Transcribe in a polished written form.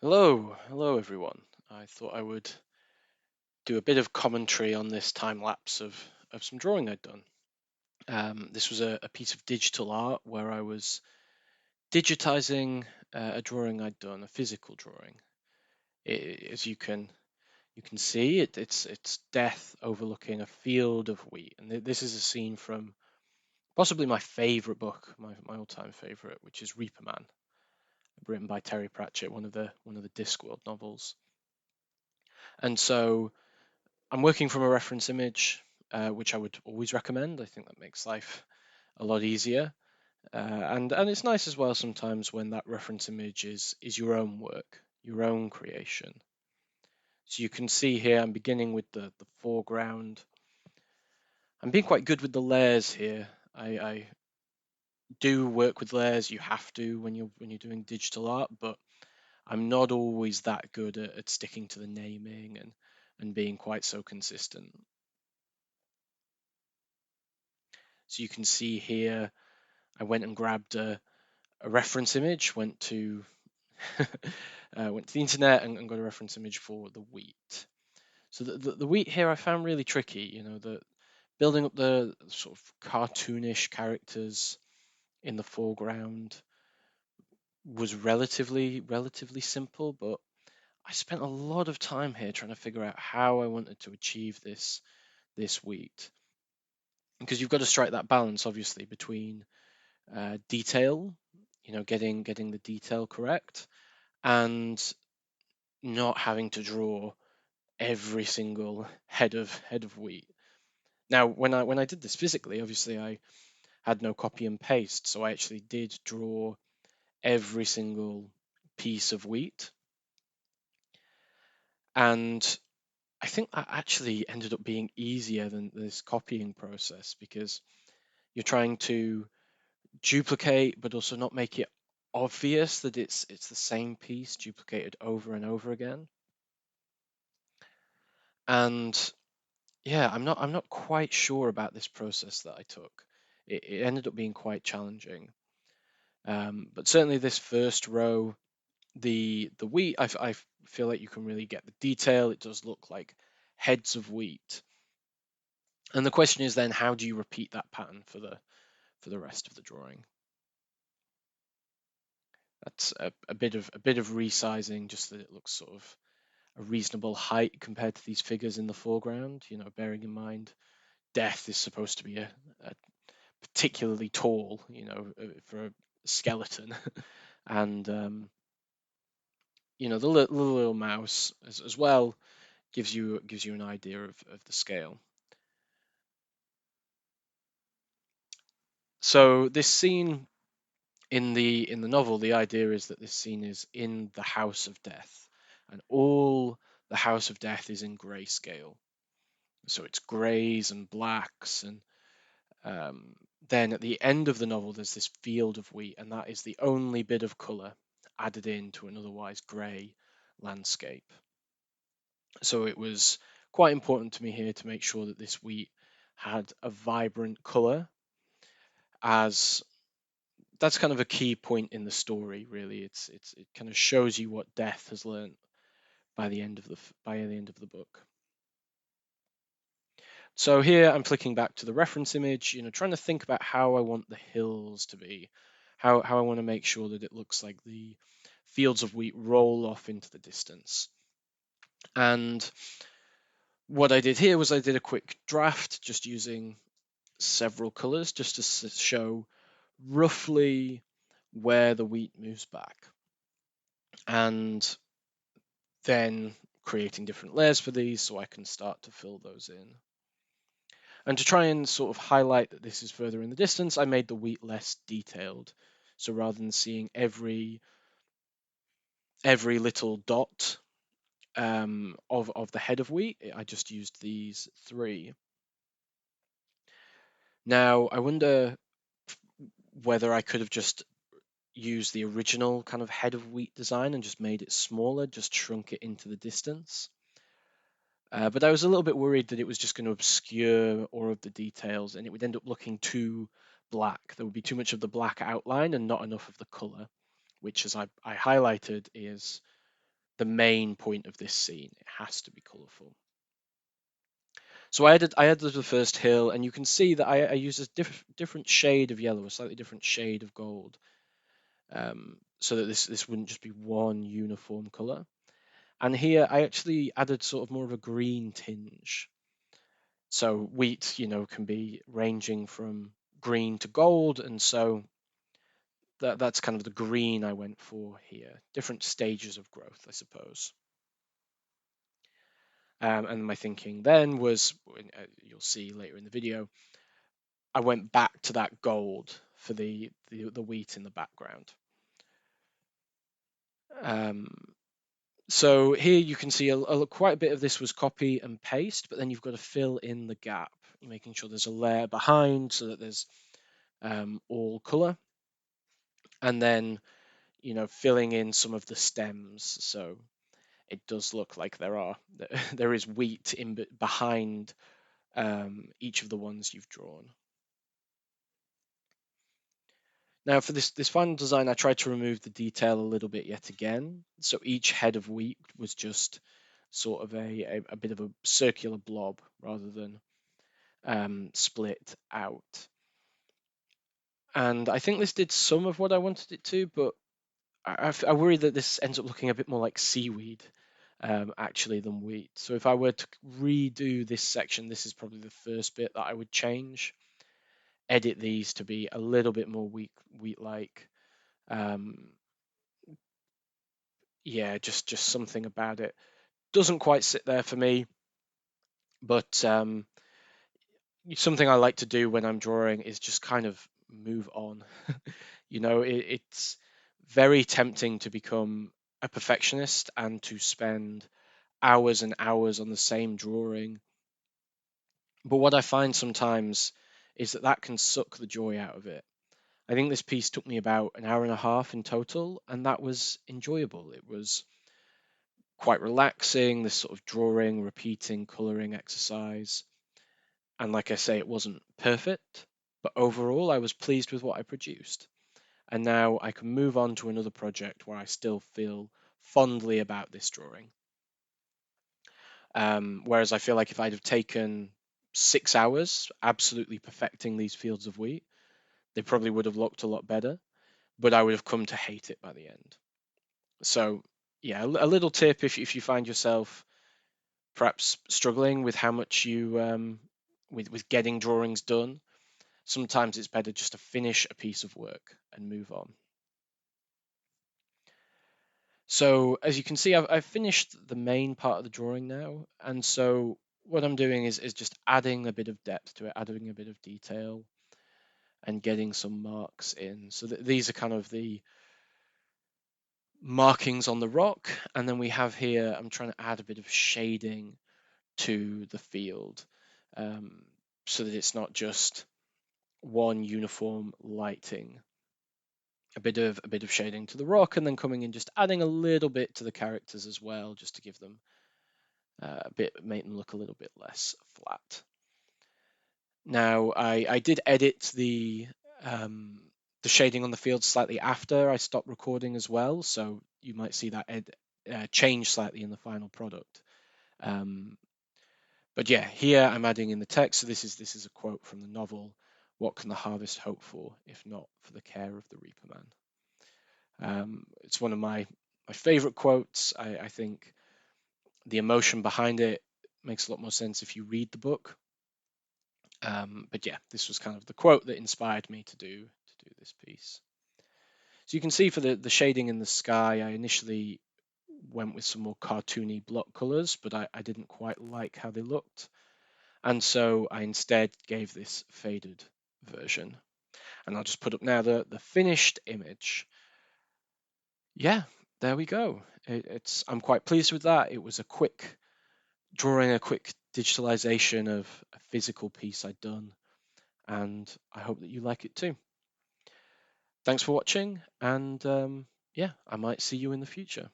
Hello everyone. I thought I would do a bit of commentary on this time lapse of some drawing I'd done. This was a piece of digital art where I was digitizing a drawing I'd done, a physical drawing. As you can see, it's death overlooking a field of wheat, and this is a scene from possibly my favorite book, my all-time favorite, which is Reaper Man, written by Terry Pratchett, one of the Discworld novels. And so I'm working from a reference image, which I would always recommend. I think that makes life a lot easier, and it's nice as well sometimes when that reference image is your own work, your own creation. So you can see here I'm beginning with the foreground. I'm being quite good with the layers here. I do work with layers. You have to when you're doing digital art, but I'm not always that good at sticking to the naming and being quite so consistent. So you can see here I went and grabbed a reference image, went to went to the internet and got a reference image for the wheat. So the wheat here I found really tricky. The building up the sort of cartoonish characters in the foreground was relatively simple, but I spent a lot of time here trying to figure out how I wanted to achieve this wheat, because you've got to strike that balance obviously between detail, getting the detail correct, and not having to draw every single head of wheat. Now, when I did this physically, obviously I had no copy and paste, so I actually did draw every single piece of wheat, and I think that actually ended up being easier than this copying process, because you're trying to duplicate but also not make it obvious that it's the same piece duplicated over and over again. And yeah, I'm not quite sure about this process that I took. It ended up being quite challenging. But certainly this first row, the wheat, I feel like you can really get the detail. It does look like heads of wheat. And the question is then, how do you repeat that pattern for the rest of the drawing? That's a bit of resizing, just that it looks sort of a reasonable height compared to these figures in the foreground. Bearing in mind death is supposed to be a particularly tall, for a skeleton, and the little mouse as well gives you an idea of the scale. So this scene in the novel, the idea is that this scene is in the House of Death, and all the House of Death is in grayscale. So it's grays and blacks, and um, then at the end of the novel, there's this field of wheat, and that is the only bit of colour added into an otherwise grey landscape. So it was quite important to me here to make sure that this wheat had a vibrant colour, as that's kind of a key point in the story. Really, it kind of shows you what Death has learned by the end of the book. So here I'm flicking back to the reference image, trying to think about how I want the hills to be, how I want to make sure that it looks like the fields of wheat roll off into the distance. And what I did here was I did a quick draft, just using several colors, just to show roughly where the wheat moves back, and then creating different layers for these so I can start to fill those in. And to try and sort of highlight that this is further in the distance, I made the wheat less detailed. So rather than seeing every little dot of the head of wheat, I just used these three. Now, I wonder whether I could have just used the original kind of head of wheat design and just made it smaller, just shrunk it into the distance. But I was a little bit worried that it was just going to obscure all of the details and it would end up looking too black. There would be too much of the black outline and not enough of the color, which, as I highlighted, is the main point of this scene. It has to be colourful. So I added the first hill, and you can see that I used a different shade of yellow, a slightly different shade of gold, so that this wouldn't just be one uniform colour. And here I actually added sort of more of a green tinge. So wheat, can be ranging from green to gold, and so that's kind of the green I went for here. Different stages of growth, I suppose. And my thinking then was, you'll see later in the video, I went back to that gold for the wheat in the background. Um, so here you can see quite a bit of this was copy and paste, but then you've got to fill in the gap, making sure there's a layer behind so that there's all color, and then filling in some of the stems. So it does look like there is wheat behind each of the ones you've drawn. Now for this final design, I tried to remove the detail a little bit yet again. So each head of wheat was just sort of a bit of a circular blob rather than split out. And I think this did some of what I wanted it to, but I worry that this ends up looking a bit more like seaweed actually than wheat. So if I were to redo this section, this is probably the first bit that I would change. Edit these to be a little bit more wheat-like. Yeah, just something about it doesn't quite sit there for me, but something I like to do when I'm drawing is just kind of move on. It's very tempting to become a perfectionist and to spend hours and hours on the same drawing. But what I find sometimes is that can suck the joy out of it. I think this piece took me about an hour and a half in total, and that was enjoyable. It was quite relaxing, this sort of drawing, repeating, coloring exercise. And like I say, it wasn't perfect, but overall I was pleased with what I produced. And now I can move on to another project where I still feel fondly about this drawing. Whereas I feel like if I'd have taken 6 hours absolutely perfecting these fields of wheat, they probably would have looked a lot better, but I would have come to hate it by the end. So yeah, a little tip if you find yourself perhaps struggling with how much you with getting drawings done, sometimes it's better just to finish a piece of work and move on. So as you can see, I've finished the main part of the drawing now, and so what I'm doing is just adding a bit of depth to it, adding a bit of detail, and getting some marks in. So these are kind of the markings on the rock, and then we have here, I'm trying to add a bit of shading to the field, so that it's not just one uniform lighting. A bit of shading to the rock, and then coming in just adding a little bit to the characters as well, just to give them make them look a little bit less flat. Now I did edit the shading on the field slightly after I stopped recording as well, so you might see that change slightly in the final product. But yeah, here I'm adding in the text. So this is a quote from the novel. What can the harvest hope for, if not for the care of the Reaper Man? It's one of my favorite quotes. I think the emotion behind it makes a lot more sense if you read the book. But yeah, this was kind of the quote that inspired me to do this piece. So you can see for the shading in the sky, I initially went with some more cartoony block colors, but I didn't quite like how they looked. And so I instead gave this faded version. And I'll just put up now the finished image. Yeah, there we go. I'm quite pleased with that. It was a quick drawing, a quick digitalization of a physical piece I'd done. And I hope that you like it too. Thanks for watching, and yeah, I might see you in the future.